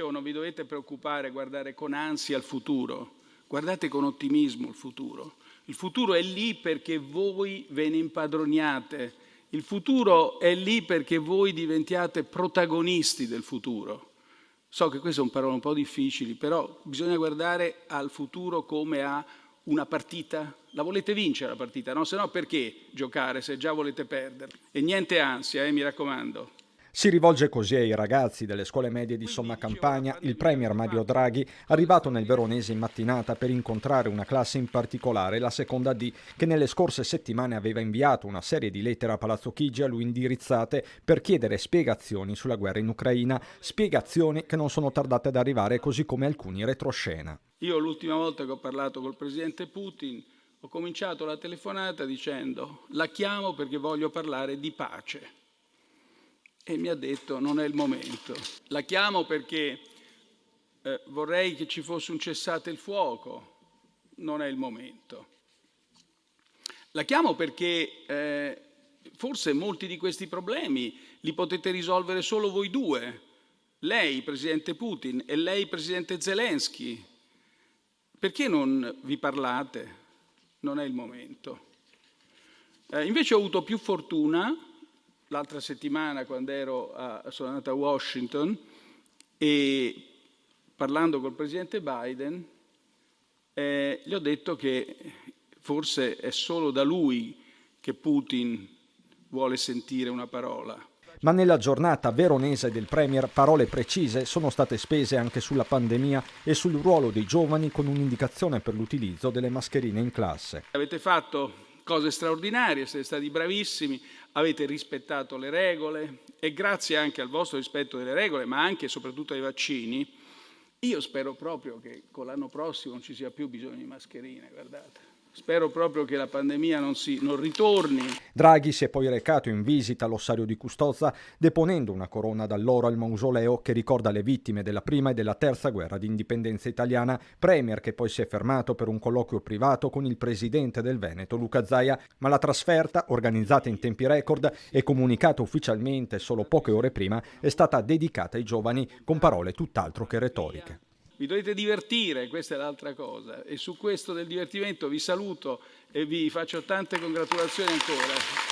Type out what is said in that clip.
Non vi dovete preoccupare, guardare con ansia al futuro, guardate con ottimismo il futuro. Il futuro è lì perché voi ve ne impadroniate, il futuro è lì perché voi diventiate protagonisti del futuro. So che queste sono parole un po' difficili, però bisogna guardare al futuro come a una partita. La volete vincere la partita, no? Se no perché giocare se già volete perdere? E niente ansia, mi raccomando. Si rivolge così ai ragazzi delle scuole medie di Somma Campagna il premier Mario Draghi, arrivato nel Veronese in mattinata per incontrare una classe in particolare, la seconda D, che nelle scorse settimane aveva inviato una serie di lettere a Palazzo Chigi a lui indirizzate per chiedere spiegazioni sulla guerra in Ucraina, spiegazioni che non sono tardate ad arrivare, così come alcuni retroscena. Io l'ultima volta che ho parlato col presidente Putin ho cominciato la telefonata dicendo: la chiamo perché voglio parlare di pace. E mi ha detto: non è il momento. La chiamo perché vorrei che ci fosse un cessate il fuoco. Non è il momento. La chiamo perché forse molti di questi problemi li potete risolvere solo voi due. Lei, presidente Putin, e lei, presidente Zelensky. Perché non vi parlate? Non è il momento. Invece ho avuto più fortuna. L'altra settimana, quando sono andato a Washington e parlando col presidente Biden, gli ho detto che forse è solo da lui che Putin vuole sentire una parola. Ma nella giornata veronese del premier parole precise sono state spese anche sulla pandemia e sul ruolo dei giovani, con un'indicazione per l'utilizzo delle mascherine in classe. Avete fatto cose straordinarie, siete stati bravissimi, avete rispettato le regole e grazie anche al vostro rispetto delle regole, ma anche e soprattutto ai vaccini, io spero proprio che con l'anno prossimo non ci sia più bisogno di mascherine, guardate. Spero proprio che la pandemia non ritorni. Draghi si è poi recato in visita all'ossario di Custozza, deponendo una corona d'alloro al mausoleo che ricorda le vittime della prima e della terza guerra d'indipendenza italiana. Premier che poi si è fermato per un colloquio privato con il presidente del Veneto, Luca Zaia, ma la trasferta, organizzata in tempi record e comunicata ufficialmente solo poche ore prima, è stata dedicata ai giovani con parole tutt'altro che retoriche. Vi dovete divertire, questa è l'altra cosa. E su questo del divertimento vi saluto e vi faccio tante congratulazioni ancora.